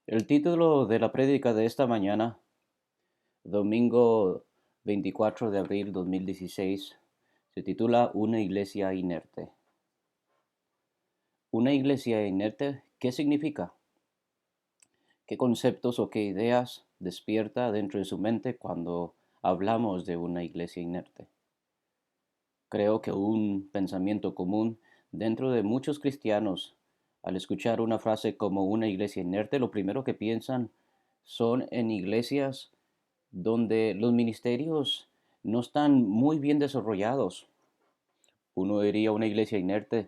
El título de la prédica de esta mañana, domingo 24 de abril 2016, se titula Una iglesia inerte. ¿Una iglesia inerte qué significa? ¿Qué conceptos o qué ideas despierta dentro de su mente cuando hablamos de una iglesia inerte? Creo que un pensamiento común dentro de muchos cristianos, al escuchar una frase como una iglesia inerte, lo primero que piensan son en iglesias donde los ministerios no están muy bien desarrollados. Uno diría una iglesia inerte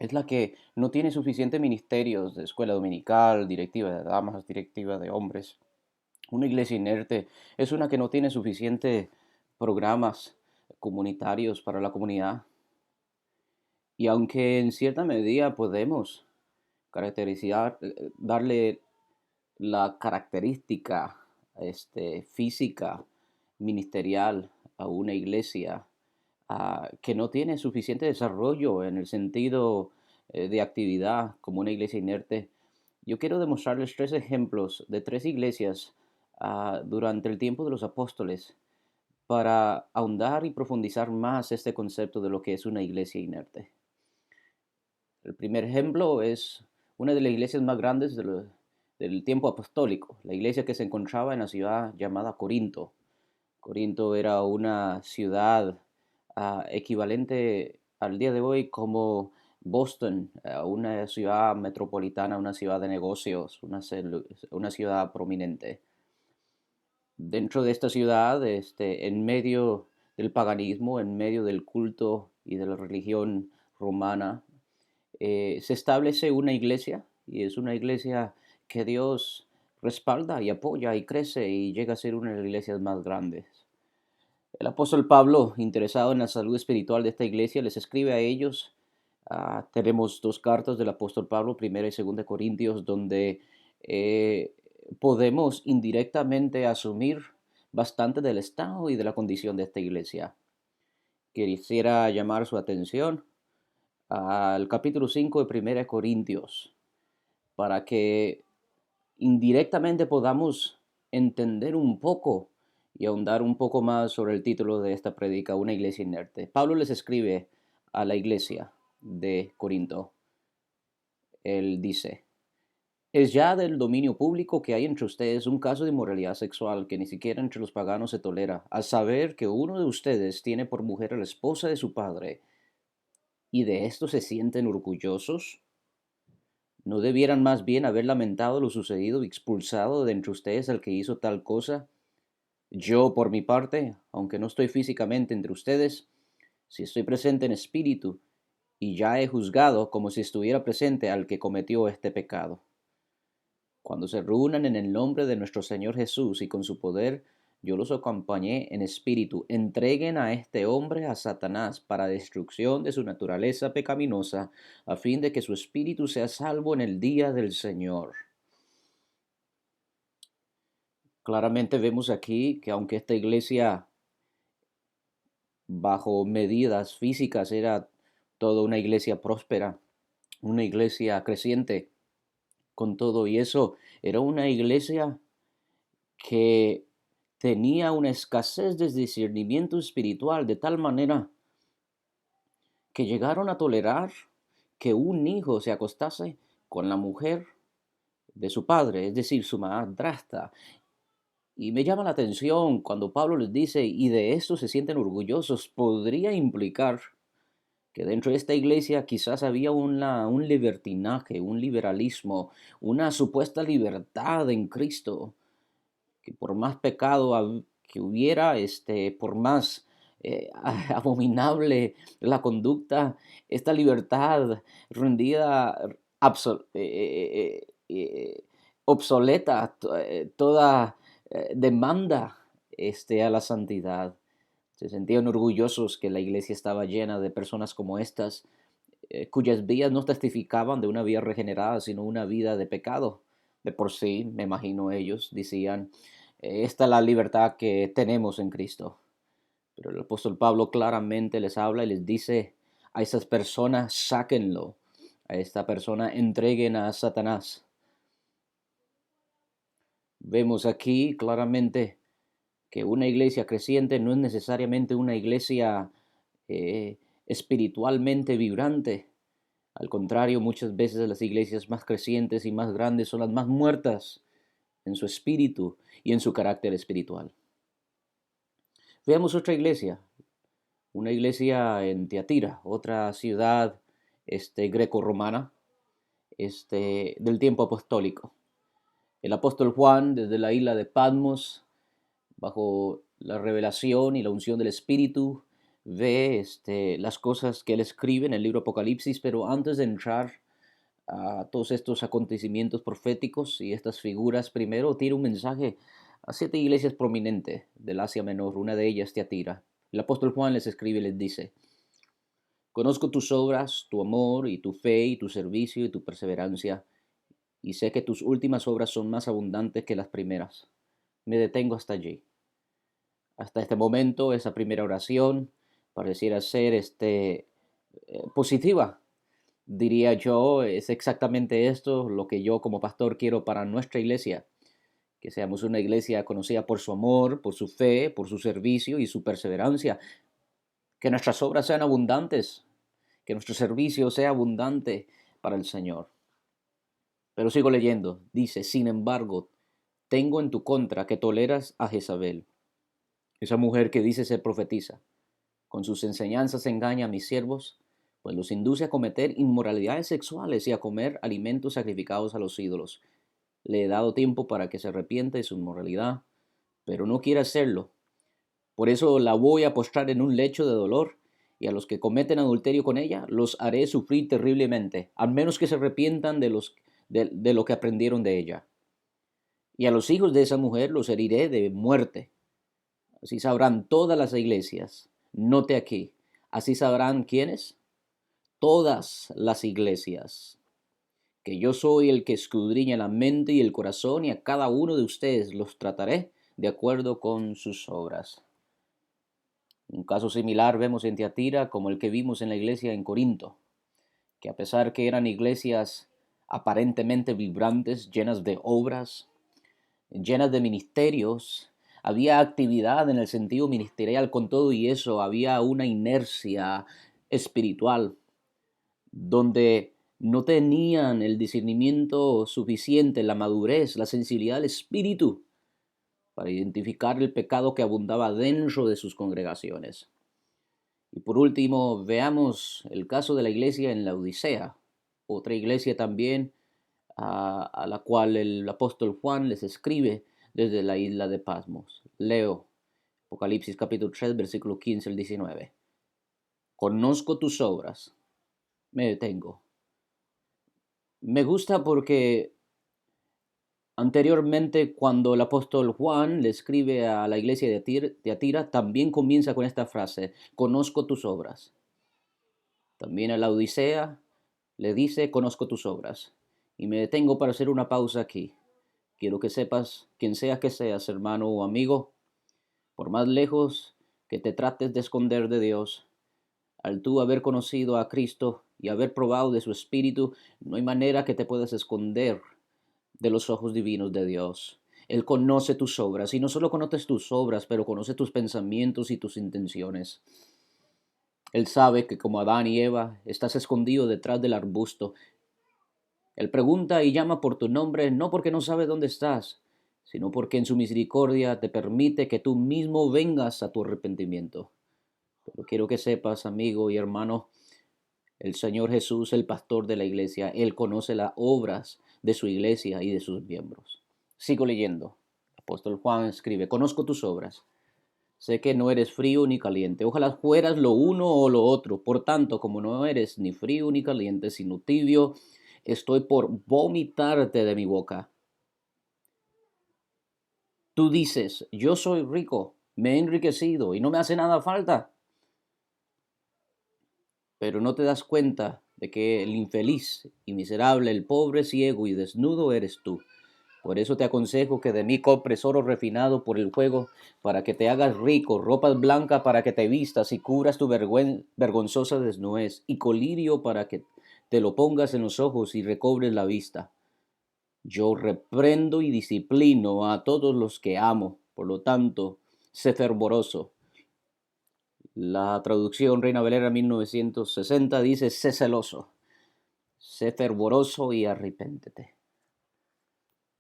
es la que no tiene suficientes ministerios de escuela dominical, directiva de damas, directiva de hombres. Una iglesia inerte es una que no tiene suficientes programas comunitarios para la comunidad. Y aunque en cierta medida podemos caracterizar, darle la característica física, ministerial a una iglesia que no tiene suficiente desarrollo en el sentido de actividad como una iglesia inerte, yo quiero demostrarles tres ejemplos de tres iglesias durante el tiempo de los apóstoles para ahondar y profundizar más este concepto de lo que es una iglesia inerte. El primer ejemplo es una de las iglesias más grandes del tiempo apostólico, la iglesia que se encontraba en la ciudad llamada Corinto. Corinto era una ciudad equivalente al día de hoy como Boston, una ciudad metropolitana, una ciudad de negocios, una ciudad prominente. Dentro de esta ciudad, en medio del paganismo, en medio del culto y de la religión romana, se establece una iglesia y es una iglesia que Dios respalda y apoya y crece y llega a ser una de las iglesias más grandes. El apóstol Pablo, interesado en la salud espiritual de esta iglesia, les escribe a ellos. Tenemos dos cartas del apóstol Pablo, primera y segunda Corintios, donde eh, podemos indirectamente asumir bastante del estado y de la condición de esta iglesia. Quisiera llamar su atención al capítulo 5 de primera Corintios, para que indirectamente podamos entender un poco y ahondar un poco más sobre el título de esta prédica, Una iglesia inerte. Pablo les escribe a la iglesia de Corinto. Él dice, es ya del dominio público que hay entre ustedes un caso de inmoralidad sexual que ni siquiera entre los paganos se tolera, al saber que uno de ustedes tiene por mujer a la esposa de su padre, y de esto se sienten orgullosos. ¿No debieran más bien haber lamentado lo sucedido y expulsado de entre ustedes al que hizo tal cosa? Yo, por mi parte, aunque no estoy físicamente entre ustedes, si estoy presente en espíritu, y ya he juzgado como si estuviera presente al que cometió este pecado. Cuando se reúnan en el nombre de nuestro Señor Jesús y con su poder, yo los acompañé en espíritu. Entreguen a este hombre a Satanás para destrucción de su naturaleza pecaminosa, a fin de que su espíritu sea salvo en el día del Señor. Claramente vemos aquí que aunque esta iglesia bajo medidas físicas era toda una iglesia próspera, una iglesia creciente, con todo y eso, era una iglesia que tenía una escasez de discernimiento espiritual de tal manera que llegaron a tolerar que un hijo se acostase con la mujer de su padre, es decir, su madrastra. Y me llama la atención cuando Pablo les dice, y de esto se sienten orgullosos, podría implicar que dentro de esta iglesia quizás había un libertinaje, un liberalismo, una supuesta libertad en Cristo, que por más pecado que hubiera, por más abominable la conducta, esta libertad rendida obsoleta toda demanda a la santidad. Se sentían orgullosos que la iglesia estaba llena de personas como estas, cuyas vidas no testificaban de una vida regenerada, sino una vida de pecado. De por sí, me imagino ellos decían, esta es la libertad que tenemos en Cristo. Pero el apóstol Pablo claramente les habla y les dice a esas personas, sáquenlo, a esta persona entreguen a Satanás. Vemos aquí claramente que una iglesia creciente no es necesariamente una iglesia espiritualmente vibrante. Al contrario, muchas veces las iglesias más crecientes y más grandes son las más muertas en su espíritu y en su carácter espiritual. Veamos otra iglesia, una iglesia en Tiatira, otra ciudad greco-romana del tiempo apostólico. El apóstol Juan, desde la isla de Patmos, bajo la revelación y la unción del Espíritu, ve las cosas que él escribe en el libro Apocalipsis, pero antes de entrar a todos estos acontecimientos proféticos y estas figuras, primero tiene un mensaje a 7 iglesias prominentes del Asia Menor, una de ellas Tiatira. El apóstol Juan les escribe y les dice: conozco tus obras, tu amor y tu fe y tu servicio y tu perseverancia, y sé que tus últimas obras son más abundantes que las primeras. Me detengo hasta allí. Hasta este momento, esa primera oración pareciera ser positiva. Diría yo, es exactamente esto lo que yo como pastor quiero para nuestra iglesia, que seamos una iglesia conocida por su amor, por su fe, por su servicio y su perseverancia, que nuestras obras sean abundantes, que nuestro servicio sea abundante para el Señor. Pero sigo leyendo, dice: sin embargo, tengo en tu contra que toleras a Jezabel, esa mujer que dice ser profetisa. Con sus enseñanzas engaña a mis siervos, pues los induce a cometer inmoralidades sexuales y a comer alimentos sacrificados a los ídolos. Le he dado tiempo para que se arrepienta de su inmoralidad, pero no quiere hacerlo. Por eso la voy a postrar en un lecho de dolor, y a los que cometen adulterio con ella los haré sufrir terriblemente, al menos que se arrepientan de lo que aprendieron de ella. Y a los hijos de esa mujer los heriré de muerte. Así sabrán todas las iglesias. Note aquí, así sabrán quiénes, todas las iglesias, que yo soy el que escudriña la mente y el corazón, y a cada uno de ustedes los trataré de acuerdo con sus obras. Un caso similar vemos en Tiatira como el que vimos en la iglesia en Corinto, que a pesar que eran iglesias aparentemente vibrantes, llenas de obras, llenas de ministerios, había actividad en el sentido ministerial. Con todo y eso había una inercia espiritual donde no tenían el discernimiento suficiente, la madurez, la sensibilidad del espíritu para identificar el pecado que abundaba dentro de sus congregaciones. Y por último, veamos el caso de la iglesia en la Odisea, otra iglesia también a la cual el apóstol Juan les escribe desde la isla de Patmos. Leo Apocalipsis capítulo 3, versículo 15 al 19. Conozco tus obras. Me detengo. Me gusta porque anteriormente, cuando el apóstol Juan le escribe a la iglesia de Tiatira, también comienza con esta frase: conozco tus obras. También a la Odisea le dice: conozco tus obras. Y me detengo para hacer una pausa aquí. Quiero que sepas, quien sea que seas, hermano o amigo, por más lejos que te trates de esconder de Dios, al tú haber conocido a Cristo y haber probado de su Espíritu, no hay manera que te puedas esconder de los ojos divinos de Dios. Él conoce tus obras, y no solo conoce tus obras, pero conoce tus pensamientos y tus intenciones. Él sabe que como Adán y Eva estás escondido detrás del arbusto. Él pregunta y llama por tu nombre, no porque no sabe dónde estás, sino porque en su misericordia te permite que tú mismo vengas a tu arrepentimiento. Pero quiero que sepas, amigo y hermano, el Señor Jesús, el pastor de la iglesia, Él conoce las obras de su iglesia y de sus miembros. Sigo leyendo. El apóstol Juan escribe: conozco tus obras. Sé que no eres frío ni caliente. Ojalá fueras lo uno o lo otro. Por tanto, como no eres ni frío ni caliente, sino tibio, estoy por vomitarte de mi boca. Tú dices: yo soy rico, me he enriquecido y no me hace nada falta. Pero no te das cuenta de que el infeliz y miserable, el pobre, ciego y desnudo eres tú. Por eso te aconsejo que de mí compres oro refinado por el fuego, para que te hagas rico, ropas blancas para que te vistas y cubras tu vergonzosa desnudez, y colirio para que te lo pongas en los ojos y recobres la vista. Yo reprendo y disciplino a todos los que amo. Por lo tanto, sé fervoroso. La traducción Reina Valera 1960 dice, sé celoso, sé fervoroso y arrepéntete.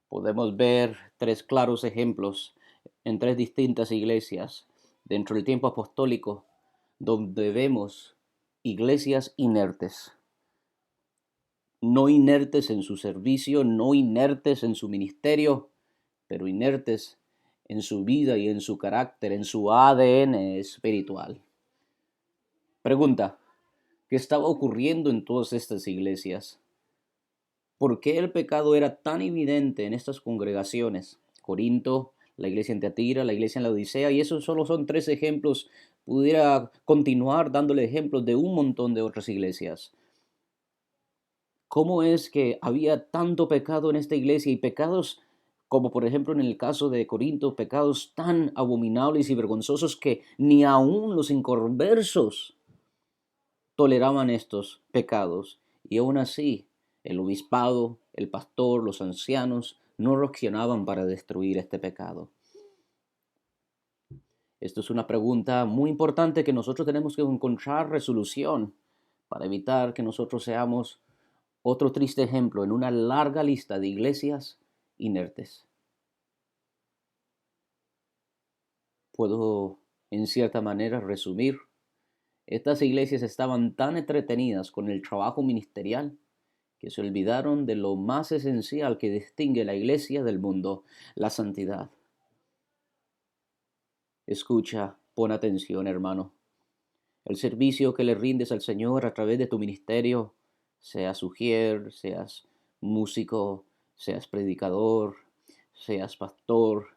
Podemos ver tres claros ejemplos en tres distintas iglesias dentro del tiempo apostólico, donde vemos iglesias inertes, no inertes en su servicio, no inertes en su ministerio, pero inertes en su vida y en su carácter, en su ADN espiritual. Pregunta, ¿qué estaba ocurriendo en todas estas iglesias? ¿Por qué el pecado era tan evidente en estas congregaciones? Corinto, la iglesia en Teatira, la iglesia en la Odisea, y esos solo son tres ejemplos. Pudiera continuar dándole ejemplos de un montón de otras iglesias. ¿Cómo es que había tanto pecado en esta iglesia y pecados como por ejemplo en el caso de Corinto, pecados tan abominables y vergonzosos que ni aun los inconversos toleraban estos pecados? Y aún así, el obispado, el pastor, los ancianos no reaccionaban para destruir este pecado. Esto es una pregunta muy importante que nosotros tenemos que encontrar resolución para evitar que nosotros seamos otro triste ejemplo en una larga lista de iglesias inertes. Puedo, en cierta manera, resumir. Estas iglesias estaban tan entretenidas con el trabajo ministerial que se olvidaron de lo más esencial que distingue la iglesia del mundo, la santidad. Escucha, pon atención, hermano. El servicio que le rindes al Señor a través de tu ministerio, seas ujier, seas músico, seas predicador, seas pastor,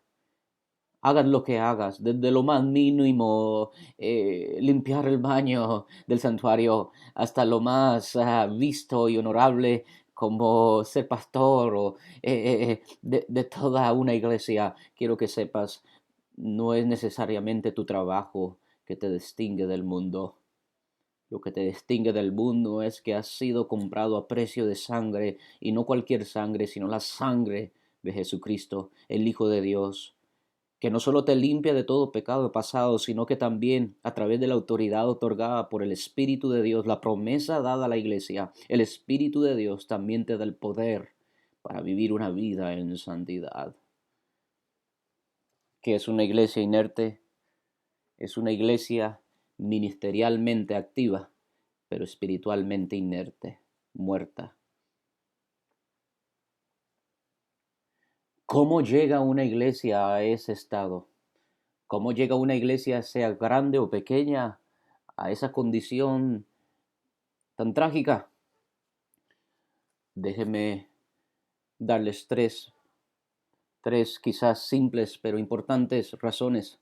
hagas lo que hagas, desde lo más mínimo, limpiar el baño del santuario, hasta lo más visto y honorable como ser pastor o de toda una iglesia. Quiero que sepas, no es necesariamente tu trabajo que te distingue del mundo. Lo que te distingue del mundo es que has sido comprado a precio de sangre, y no cualquier sangre, sino la sangre de Jesucristo, el Hijo de Dios, que no solo te limpia de todo pecado pasado, sino que también a través de la autoridad otorgada por el Espíritu de Dios, la promesa dada a la iglesia, el Espíritu de Dios también te da el poder para vivir una vida en santidad. ¿Qué es una iglesia inerte? Es una iglesia ministerialmente activa, pero espiritualmente inerte, muerta. ¿Cómo llega una iglesia a ese estado? ¿Cómo llega una iglesia, sea grande o pequeña, a esa condición tan trágica? Déjeme darles tres quizás simples pero importantes razones,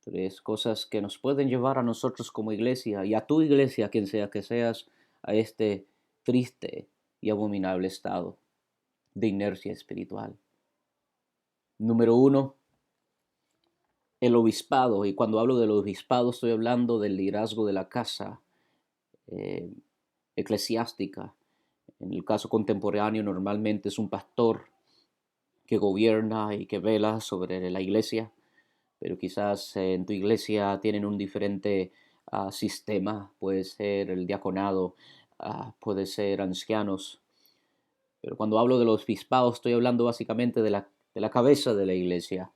tres cosas que nos pueden llevar a nosotros como iglesia y a tu iglesia, quien sea que seas, a este triste y abominable estado de inercia espiritual. Número uno, el obispado. Y cuando hablo del obispado estoy hablando del liderazgo de la casa eh, eclesiástica. En el caso contemporáneo normalmente es un pastor que gobierna y que vela sobre la iglesia, pero quizás en tu iglesia tienen un diferente sistema, puede ser el diaconado, puede ser ancianos, pero cuando hablo de los obispados estoy hablando básicamente de la cabeza de la iglesia.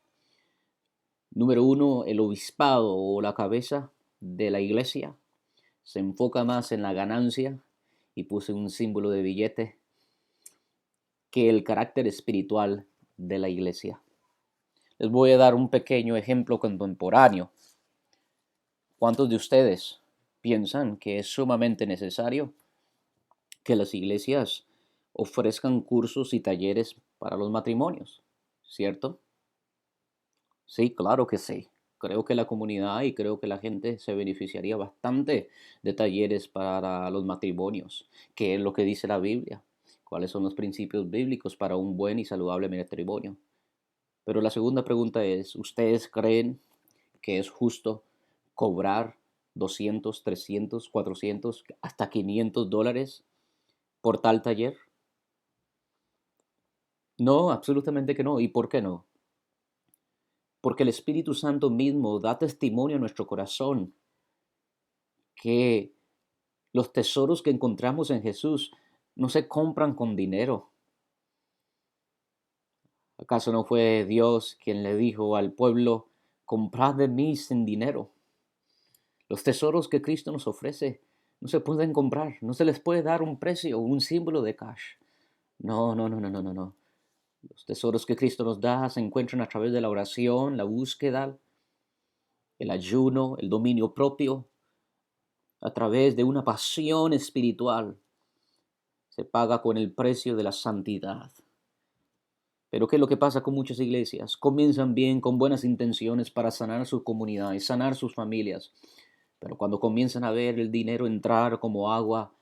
Número uno, el obispado o la cabeza de la iglesia se enfoca más en la ganancia, y puse un símbolo de billete, que el carácter espiritual de la iglesia. Les voy a dar un pequeño ejemplo contemporáneo. ¿Cuántos de ustedes piensan que es sumamente necesario que las iglesias ofrezcan cursos y talleres para los matrimonios? ¿Cierto? Sí, claro que sí. Creo que la comunidad y creo que la gente se beneficiaría bastante de talleres para los matrimonios. ¿Qué es lo que dice la Biblia? ¿Cuáles son los principios bíblicos para un buen y saludable matrimonio? Pero la segunda pregunta es, ¿ustedes creen que es justo cobrar 200, 300, 400, hasta $500 por tal taller? No, absolutamente que no. ¿Y por qué no? Porque el Espíritu Santo mismo da testimonio a nuestro corazón que los tesoros que encontramos en Jesús no se compran con dinero. ¿Acaso no fue Dios quien le dijo al pueblo, comprad de mí sin dinero? Los tesoros que Cristo nos ofrece no se pueden comprar, no se les puede dar un precio, un símbolo de cash. No, no, no, no, no, no, no. Los tesoros que Cristo nos da se encuentran a través de la oración, la búsqueda, el ayuno, el dominio propio, a través de una pasión espiritual. Se paga con el precio de la santidad. Pero ¿qué es lo que pasa con muchas iglesias? Comienzan bien con buenas intenciones para sanar sus comunidades, sanar sus familias. Pero cuando comienzan a ver el dinero entrar como agua,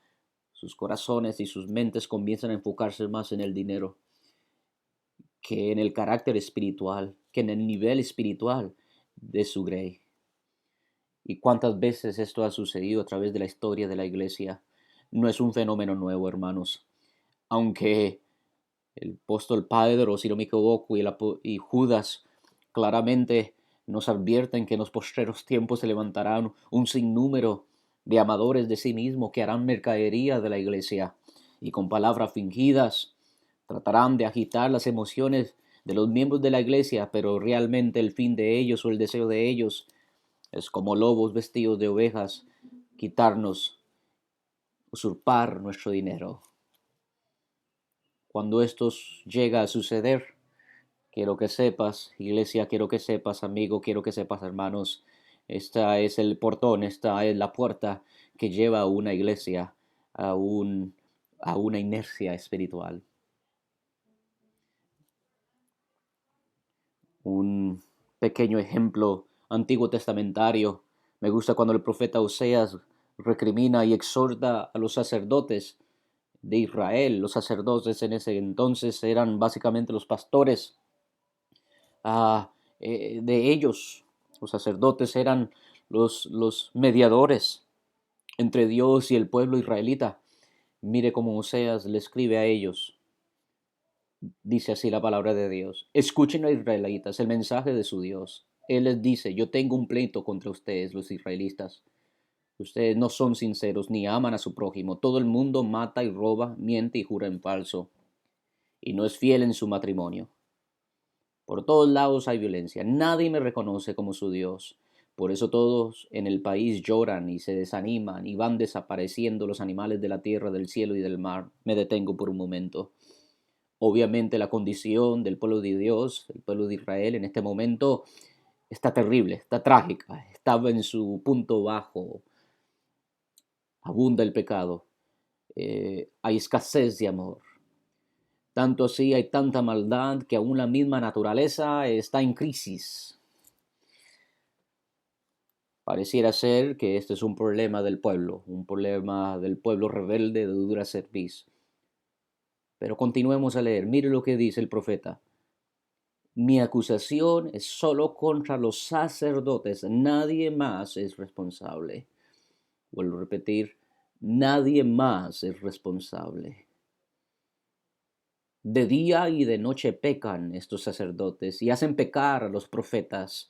sus corazones y sus mentes comienzan a enfocarse más en el dinero que en el carácter espiritual, que en el nivel espiritual de su grey. ¿Y cuántas veces esto ha sucedido a través de la historia de la iglesia? No es un fenómeno nuevo, hermanos. Aunque el apóstol Pedro, si no me equivoco, y Judas claramente nos advierten que en los postreros tiempos se levantarán un sinnúmero de amadores de sí mismos que harán mercadería de la iglesia y con palabras fingidas tratarán de agitar las emociones de los miembros de la iglesia, pero realmente el fin de ellos o el deseo de ellos es como lobos vestidos de ovejas, quitarnos, usurpar nuestro dinero. Cuando esto llega a suceder, quiero que sepas, iglesia, quiero que sepas, amigo, quiero que sepas, hermanos, esta es el portón, esta es la puerta que lleva a una iglesia a, un, a una inercia espiritual. Un pequeño ejemplo antiguo testamentario. Me gusta cuando el profeta Oseas recrimina y exhorta a los sacerdotes de Israel. Los sacerdotes en ese entonces eran básicamente los pastores de ellos. Los sacerdotes eran los mediadores entre Dios y el pueblo israelita. Mire cómo Oseas le escribe a ellos. Dice así la palabra de Dios. Escuchen a israelitas el mensaje de su Dios. Él les dice, yo tengo un pleito contra ustedes, los israelitas. Ustedes no son sinceros ni aman a su prójimo. Todo el mundo mata y roba, miente y jura en falso. Y no es fiel en su matrimonio. Por todos lados hay violencia. Nadie me reconoce como su Dios. Por eso todos en el país lloran y se desaniman y van desapareciendo los animales de la tierra, del cielo y del mar. Me detengo por un momento. Obviamente la condición del pueblo de Dios, el pueblo de Israel en este momento está terrible, está trágica, estaba en su punto bajo, abunda el pecado, hay escasez de amor. Tanto así hay tanta maldad que aún la misma naturaleza está en crisis. Pareciera ser que este es un problema del pueblo, un problema del pueblo rebelde de dura cerviz. Pero continuemos a leer, mire lo que dice el profeta. Mi acusación es solo contra los sacerdotes, nadie más es responsable. Vuelvo a repetir, nadie más es responsable. De día y de noche pecan estos sacerdotes y hacen pecar a los profetas.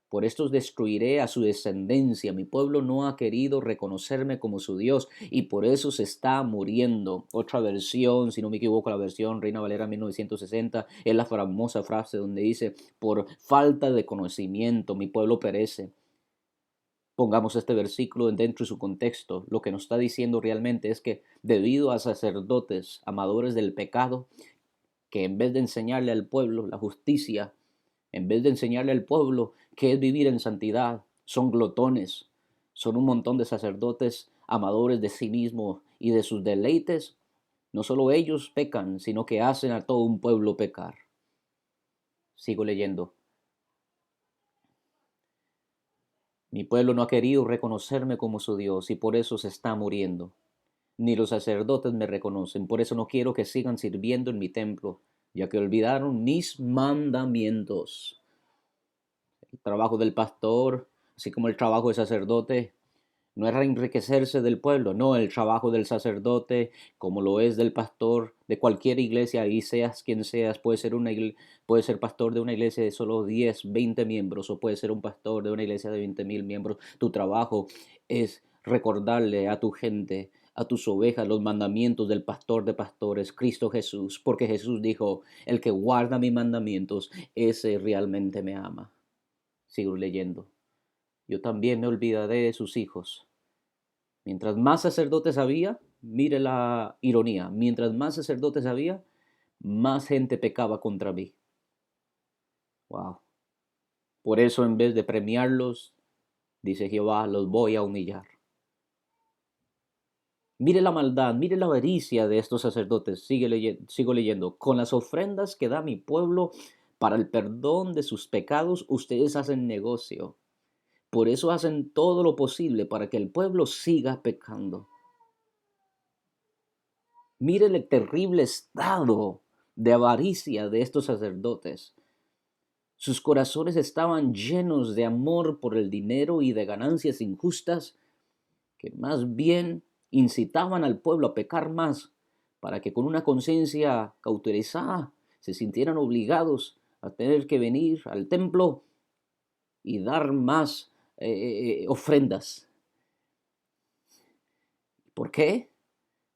Por esto destruiré a su descendencia. Mi pueblo no ha querido reconocerme como su Dios y por eso se está muriendo. Otra versión, si no me equivoco, la versión Reina Valera 1960, es la famosa frase donde dice, por falta de conocimiento mi pueblo perece. Pongamos este versículo dentro de su contexto. Lo que nos está diciendo realmente es que debido a sacerdotes amadores del pecado, que en vez de enseñarle al pueblo la justicia, en vez de enseñarle al pueblo qué es vivir en santidad, son glotones, son un montón de sacerdotes amadores de sí mismos y de sus deleites. No solo ellos pecan, sino que hacen a todo un pueblo pecar. Sigo leyendo. Mi pueblo no ha querido reconocerme como su Dios y por eso se está muriendo. Ni los sacerdotes me reconocen, por eso no quiero que sigan sirviendo en mi templo, ya que olvidaron mis mandamientos. El trabajo del pastor, así como el trabajo del sacerdote, No es enriquecerse del pueblo, no, el trabajo del sacerdote, como lo es del pastor de cualquier iglesia, y seas quien seas, puede ser pastor de una iglesia de solo 10, 20 miembros, o puede ser un pastor de una iglesia de 20,000 miembros. Tu trabajo es recordarle a tu gente, a tus ovejas, los mandamientos del pastor de pastores, Cristo Jesús, porque Jesús dijo, el que guarda mis mandamientos, ese realmente me ama. Sigo leyendo. Yo también me olvidaré de sus hijos. Mientras más sacerdotes había, mire la ironía, mientras más sacerdotes había, más gente pecaba contra mí. Wow. Por eso en vez de premiarlos, dice Jehová, los voy a humillar. Mire la maldad, mire la avaricia de estos sacerdotes. Sigo leyendo. Con las ofrendas que da mi pueblo para el perdón de sus pecados, ustedes hacen negocio. Por eso hacen todo lo posible para que el pueblo siga pecando. Mire el terrible estado de avaricia de estos sacerdotes. Sus corazones estaban llenos de amor por el dinero y de ganancias injustas que más bien incitaban al pueblo a pecar más para que con una conciencia cauterizada se sintieran obligados a tener que venir al templo y dar más ofrendas. ¿Por qué?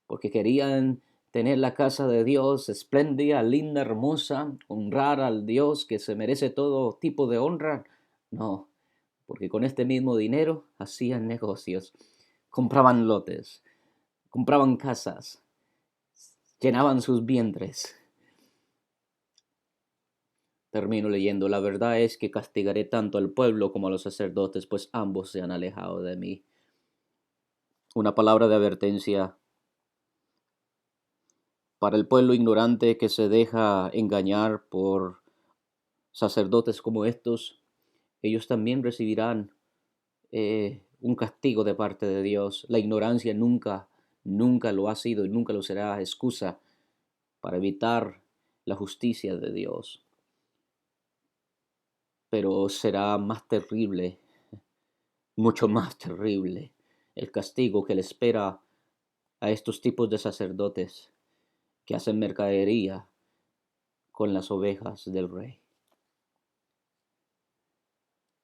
Porque querían tener la casa de Dios espléndida, linda, hermosa, honrar al Dios que se merece todo tipo de honra. No, porque con este mismo dinero hacían negocios, compraban lotes, compraban casas, llenaban sus vientres. Termino leyendo, la verdad es que castigaré tanto al pueblo como a los sacerdotes, pues ambos se han alejado de mí. Una palabra de advertencia para el pueblo ignorante que se deja engañar por sacerdotes como estos. Ellos también recibirán un castigo de parte de Dios. La ignorancia nunca lo ha sido y nunca lo será excusa para evitar la justicia de Dios. Pero será más terrible, mucho más terrible, el castigo que le espera a estos tipos de sacerdotes que hacen mercadería con las ovejas del rey.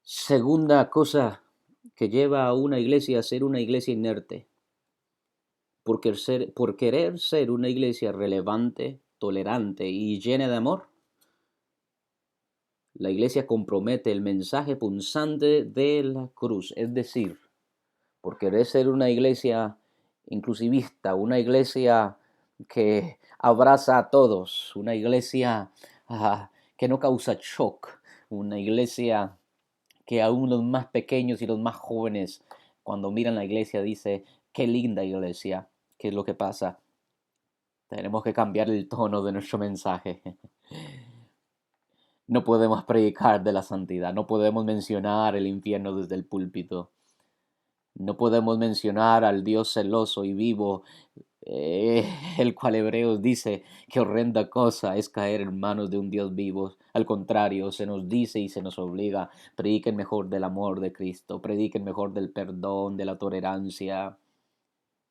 Segunda cosa que lleva a una iglesia a ser una iglesia inerte. Por querer ser una iglesia relevante, tolerante y llena de amor, la iglesia compromete el mensaje punzante de la cruz. Es decir, por querer ser una iglesia inclusivista, una iglesia que abraza a todos, una iglesia que no causa shock, una iglesia que aún los más pequeños y los más jóvenes, cuando miran la iglesia, dice, qué linda iglesia. ¿Qué es lo que pasa? Tenemos que cambiar el tono de nuestro mensaje. No podemos predicar de la santidad, no podemos mencionar el infierno desde el púlpito. No podemos mencionar al Dios celoso y vivo, el cual Hebreos dice que horrenda cosa es caer en manos de un Dios vivo. Al contrario, se nos dice y se nos obliga, prediquen mejor del amor de Cristo, prediquen mejor del perdón, de la tolerancia,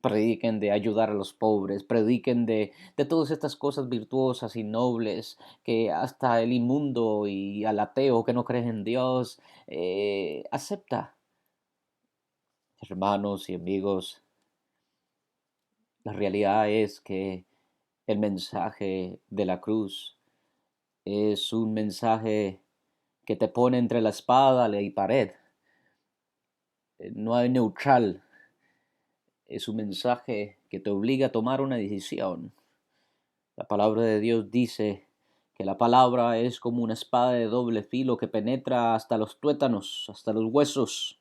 prediquen de ayudar a los pobres, prediquen de todas estas cosas virtuosas y nobles que hasta el inmundo y al ateo que no cree en Dios acepta. Hermanos y amigos, la realidad es que el mensaje de la cruz es un mensaje que te pone entre la espada y pared. No hay neutral. Es un mensaje que te obliga a tomar una decisión. La palabra de Dios dice que la palabra es como una espada de doble filo que penetra hasta los tuétanos, hasta los huesos,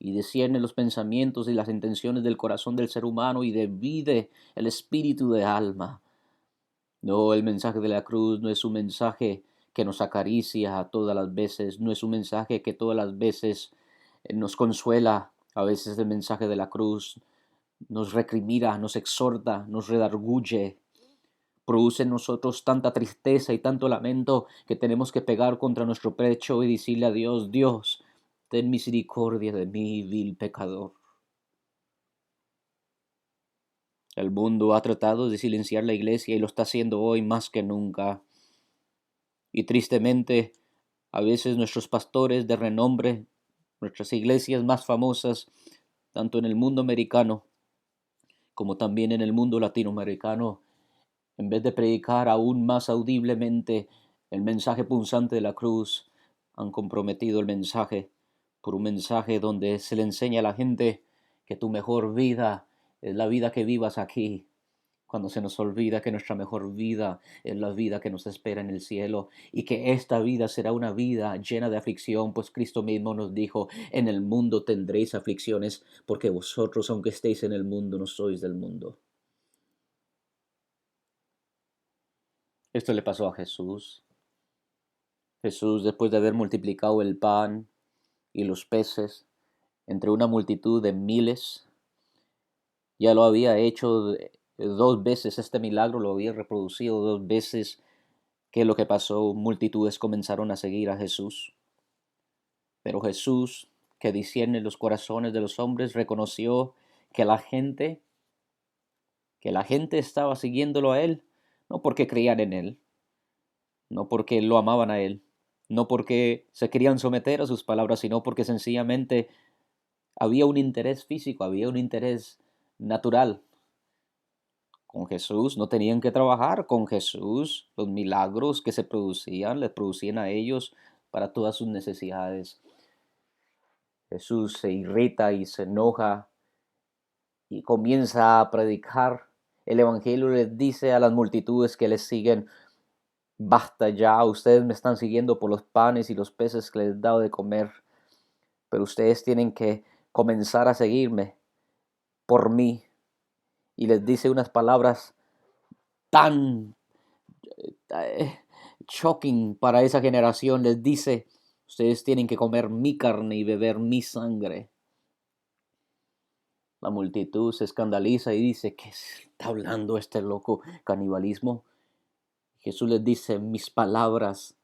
y discierne los pensamientos y las intenciones del corazón del ser humano y divide el espíritu de alma. No, el mensaje de la cruz no es un mensaje que nos acaricia todas las veces, no es un mensaje que todas las veces nos consuela. A veces el mensaje de la cruz nos recrimina, nos exhorta, nos redarguye, produce en nosotros tanta tristeza y tanto lamento que tenemos que pegar contra nuestro pecho y decirle a Dios, Dios, ten misericordia de mí, vil pecador. El mundo ha tratado de silenciar la iglesia y lo está haciendo hoy más que nunca. Y tristemente, a veces nuestros pastores de renombre, nuestras iglesias más famosas, tanto en el mundo americano como también en el mundo latinoamericano, en vez de predicar aún más audiblemente el mensaje punzante de la cruz, han comprometido el mensaje por un mensaje donde se le enseña a la gente que tu mejor vida es la vida que vivas aquí, cuando se nos olvida que nuestra mejor vida es la vida que nos espera en el cielo y que esta vida será una vida llena de aflicción, pues Cristo mismo nos dijo, en el mundo tendréis aflicciones, porque vosotros, aunque estéis en el mundo, no sois del mundo. Esto le pasó a Jesús. Jesús, después de haber multiplicado el pan y los peces entre una multitud de miles, ya lo había hecho dos veces, este milagro lo había reproducido dos veces. ¿Qué es lo que pasó? Multitudes comenzaron a seguir a Jesús. Pero Jesús, que discierne los corazones de los hombres, reconoció que la gente estaba siguiéndolo a él, no porque creían en él, no porque lo amaban a él, no porque se querían someter a sus palabras, sino porque sencillamente había un interés físico, había un interés natural. Con Jesús no tenían que trabajar, con Jesús los milagros que se producían, les producían a ellos para todas sus necesidades. Jesús se irrita y se enoja y comienza a predicar el Evangelio, les dice a las multitudes que les siguen, basta ya, ustedes me están siguiendo por los panes y los peces que les he dado de comer, pero ustedes tienen que comenzar a seguirme por mí. Y les dice unas palabras tan eh, shocking para esa generación, les dice, ustedes tienen que comer mi carne y beber mi sangre. La multitud se escandaliza y dice, ¿qué está hablando este loco? ¿Canibalismo? Jesús les dice, mis palabras,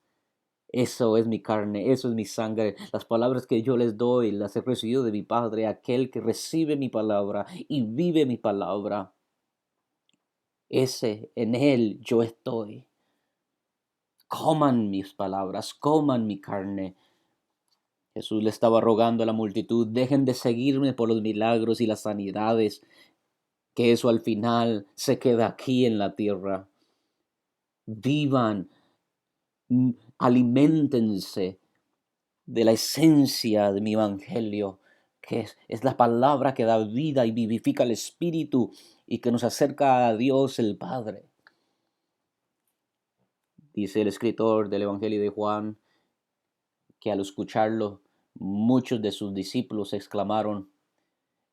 eso es mi carne, eso es mi sangre. Las palabras que yo les doy las he recibido de mi Padre. Aquel que recibe mi palabra y vive mi palabra, ese en él yo estoy. Coman mis palabras, coman mi carne. Jesús le estaba rogando a la multitud, dejen de seguirme por los milagros y las sanidades, que eso al final se queda aquí en la tierra. Vivan, aliméntense de la esencia de mi evangelio, que es la palabra que da vida y vivifica el espíritu y que nos acerca a Dios el Padre. Dice el escritor del Evangelio de Juan que al escucharlo, muchos de sus discípulos exclamaron,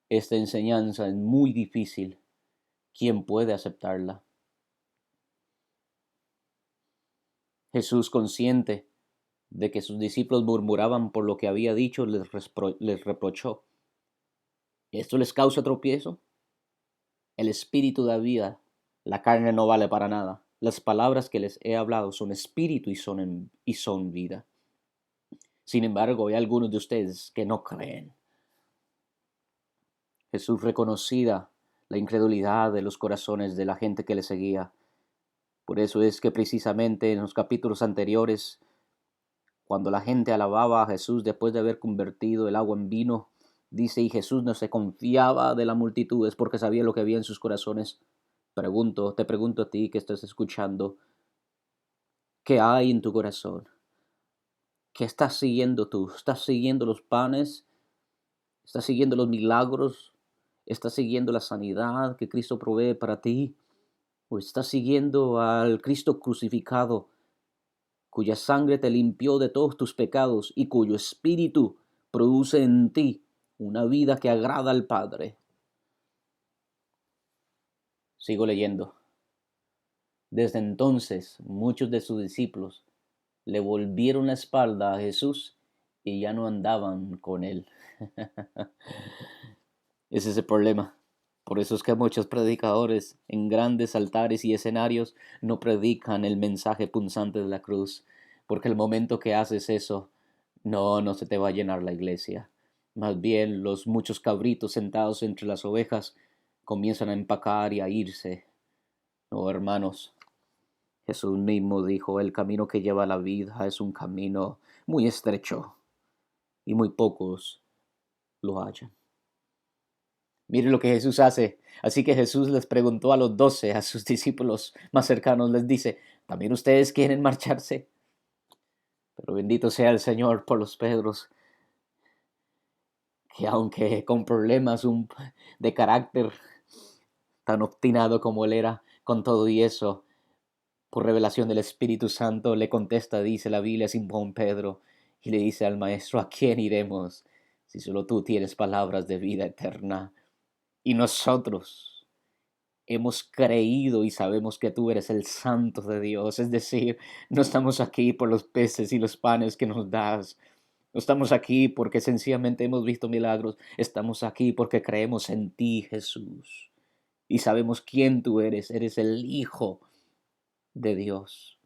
esta enseñanza es muy difícil, ¿quién puede aceptarla? Jesús, consciente de que sus discípulos murmuraban por lo que había dicho, les reprochó. ¿Esto les causa tropiezo? El espíritu da vida, la carne no vale para nada. Las palabras que les he hablado son espíritu y son vida. Sin embargo, hay algunos de ustedes que no creen. Jesús reconocía la incredulidad de los corazones de la gente que le seguía. Por eso es que precisamente en los capítulos anteriores, cuando la gente alababa a Jesús después de haber convertido el agua en vino, dice, y Jesús no se confiaba de la multitud, es porque sabía lo que había en sus corazones. Te pregunto a ti que estás escuchando, ¿qué hay en tu corazón? ¿Qué estás siguiendo tú? ¿Estás siguiendo los panes? ¿Estás siguiendo los milagros? ¿Estás siguiendo la sanidad que Cristo provee para ti? ¿O estás siguiendo al Cristo crucificado, cuya sangre te limpió de todos tus pecados y cuyo espíritu produce en ti una vida que agrada al Padre? Sigo leyendo. Desde entonces, muchos de sus discípulos le volvieron la espalda a Jesús y ya no andaban con él. Ese es el problema. Por eso es que muchos predicadores en grandes altares y escenarios no predican el mensaje punzante de la cruz, porque el momento que haces eso, no se te va a llenar la iglesia. Más bien los muchos cabritos sentados entre las ovejas comienzan a empacar y a irse. No, hermanos, Jesús mismo dijo, el camino que lleva a la vida es un camino muy estrecho y muy pocos lo hallan. Miren lo que Jesús hace. Así que Jesús les preguntó a los 12, a sus discípulos más cercanos, les dice, ¿también ustedes quieren marcharse? Pero bendito sea el Señor por los Pedros, que aunque con problemas de carácter tan obstinado como él era, con todo y eso, por revelación del Espíritu Santo, le contesta, dice la Biblia, Simón Pedro, y le dice al Maestro, ¿a quién iremos si solo tú tienes palabras de vida eterna? Y nosotros hemos creído y sabemos que tú eres el Santo de Dios. Es decir, no estamos aquí por los peces y los panes que nos das. No estamos aquí porque sencillamente hemos visto milagros. Estamos aquí porque creemos en ti, Jesús. Y sabemos quién tú eres. Eres el Hijo de Dios.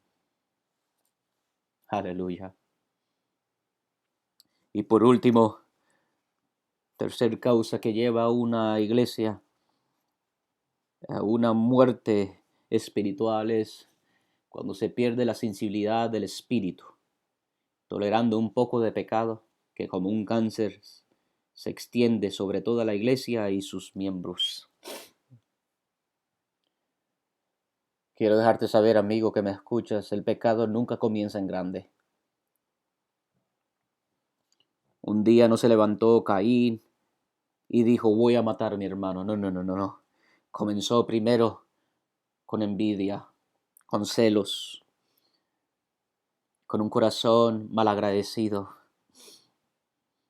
Aleluya. Y por último, tercer causa que lleva a una iglesia a una muerte espiritual es cuando se pierde la sensibilidad del espíritu, tolerando un poco de pecado que como un cáncer se extiende sobre toda la iglesia y sus miembros. Quiero dejarte saber, amigo que me escuchas, el pecado nunca comienza en grande. Un día no se levantó Caín y dijo, voy a matar a mi hermano. No. Comenzó primero con envidia, con celos, con un corazón malagradecido.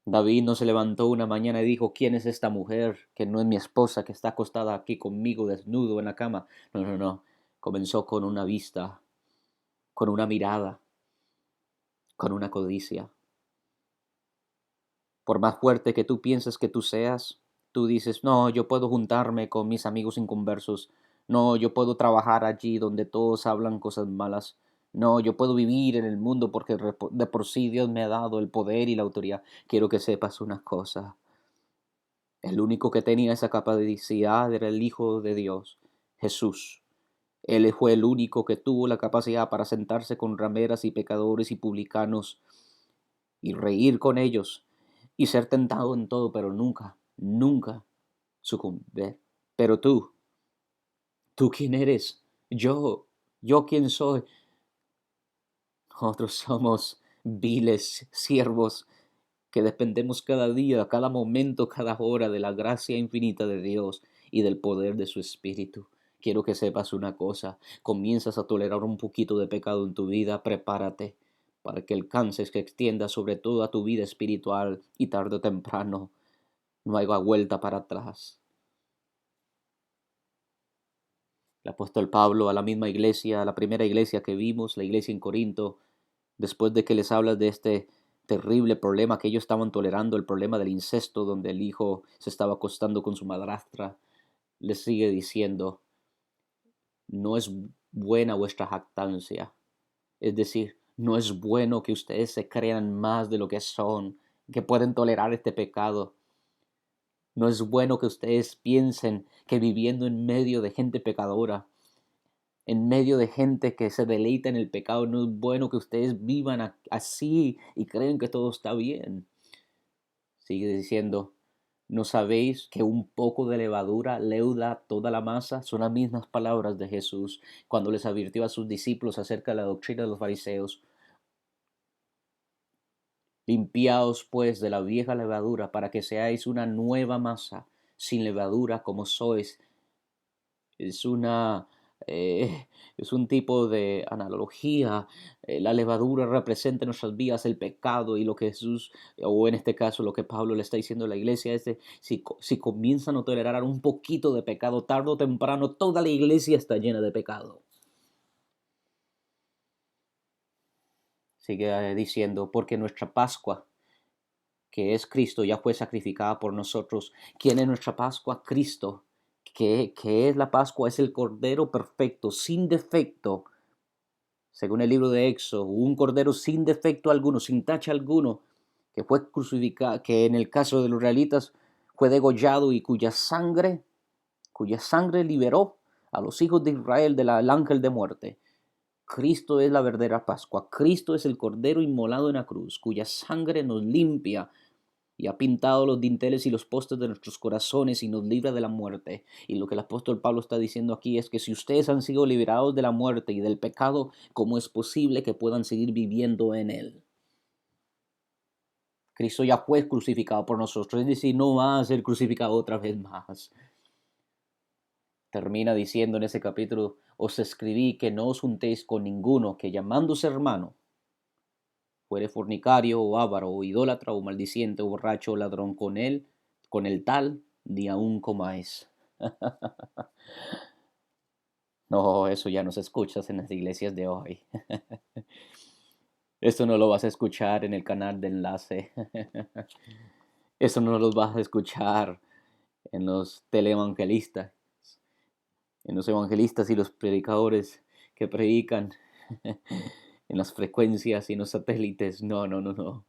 David no se levantó una mañana y dijo, ¿quién es esta mujer que no es mi esposa, que está acostada aquí conmigo desnudo en la cama? No. Comenzó con una vista, con una mirada, con una codicia. Por más fuerte que tú pienses que tú seas, tú dices, no, yo puedo juntarme con mis amigos inconversos. No, yo puedo trabajar allí donde todos hablan cosas malas. No, yo puedo vivir en el mundo porque de por sí Dios me ha dado el poder y la autoridad. Quiero que sepas una cosa. El único que tenía esa capacidad era el Hijo de Dios, Jesús. Él fue el único que tuvo la capacidad para sentarse con rameras y pecadores y publicanos y reír con ellos y ser tentado en todo, pero nunca sucumbir. Pero ¿tú quién eres? ¿Yo quién soy? Nosotros somos viles siervos que dependemos cada día, cada momento, cada hora de la gracia infinita de Dios y del poder de su Espíritu. Quiero que sepas una cosa, comienzas a tolerar un poquito de pecado en tu vida, prepárate para que el cáncer se extienda sobre toda tu vida espiritual y tarde o temprano no haya vuelta para atrás. El apóstol Pablo a la misma iglesia, a la primera iglesia que vimos, la iglesia en Corinto, después de que les habla de este terrible problema que ellos estaban tolerando, el problema del incesto, donde el hijo se estaba acostando con su madrastra, les sigue diciendo, no es buena vuestra jactancia. Es decir, no es bueno que ustedes se crean más de lo que son, que pueden tolerar este pecado. No es bueno que ustedes piensen que viviendo en medio de gente pecadora, en medio de gente que se deleita en el pecado, no es bueno que ustedes vivan así y creen que todo está bien. Sigue diciendo, ¿no sabéis que un poco de levadura leuda toda la masa? Son las mismas palabras de Jesús cuando les advirtió a sus discípulos acerca de la doctrina de los fariseos. Limpiaos pues de la vieja levadura para que seáis una nueva masa, sin levadura como sois. Es una es un tipo de analogía. La levadura representa en nuestras vidas el pecado y lo que Jesús, o en este caso lo que Pablo le está diciendo a la iglesia, es de si comienzan a tolerar un poquito de pecado, tarde o temprano toda la iglesia está llena de pecado. Sigue diciendo, porque nuestra Pascua, que es Cristo, ya fue sacrificada por nosotros. ¿Quién es nuestra Pascua? Cristo. ¿Qué es la Pascua? Es el Cordero perfecto, sin defecto, según el libro de Éxodo, un cordero sin defecto alguno, sin tacha alguno, que fue crucificado, que en el caso de los israelitas fue degollado y cuya sangre cuya sangre liberó a los hijos de Israel del ángel de muerte. Cristo es la verdadera Pascua. Cristo es el Cordero inmolado en la cruz, cuya sangre nos limpia y ha pintado los dinteles y los postes de nuestros corazones y nos libra de la muerte. Y lo que el apóstol Pablo está diciendo aquí es que si ustedes han sido liberados de la muerte y del pecado, ¿cómo es posible que puedan seguir viviendo en él? Cristo ya fue crucificado por nosotros, es decir, no va a ser crucificado otra vez más. Termina diciendo en ese capítulo, os escribí que no os juntéis con ninguno que llamándose hermano fuere fornicario o avaro o idólatra o maldiciente o borracho o ladrón con el tal, ni aun comáis. No, eso ya no se escucha en las iglesias de hoy. Esto no lo vas a escuchar en el canal de enlace. Eso no lo vas a escuchar en los televangelistas, en los evangelistas y los predicadores que predican en las frecuencias y en los satélites. No, no, no, no.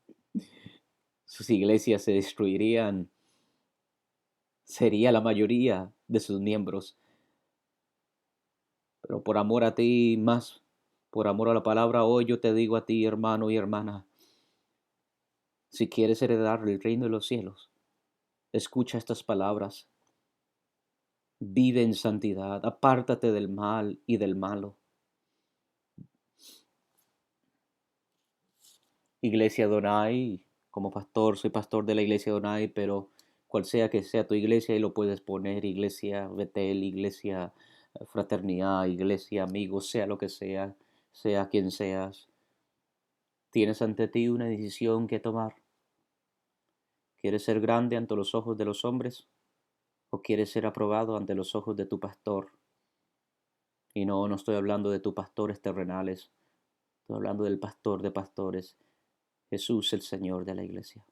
Sus iglesias se destruirían. Sería la mayoría de sus miembros. Pero por amor a ti más, por amor a la palabra, hoy yo te digo a ti, hermano y hermana, si quieres heredar el reino de los cielos, escucha estas palabras. Vive en santidad, apártate del mal y del malo. Iglesia Donai, como pastor, soy pastor de la Iglesia Donai, pero cual sea que sea tu iglesia, ahí lo puedes poner, Iglesia Betel, Iglesia Fraternidad, Iglesia Amigos, sea lo que sea quien seas. Tienes ante ti una decisión que tomar. ¿Quieres ser grande ante los ojos de los hombres o quieres ser aprobado ante los ojos de tu pastor? Y no, no estoy hablando de tus pastores terrenales, estoy hablando del pastor de pastores, Jesús el Señor de la iglesia.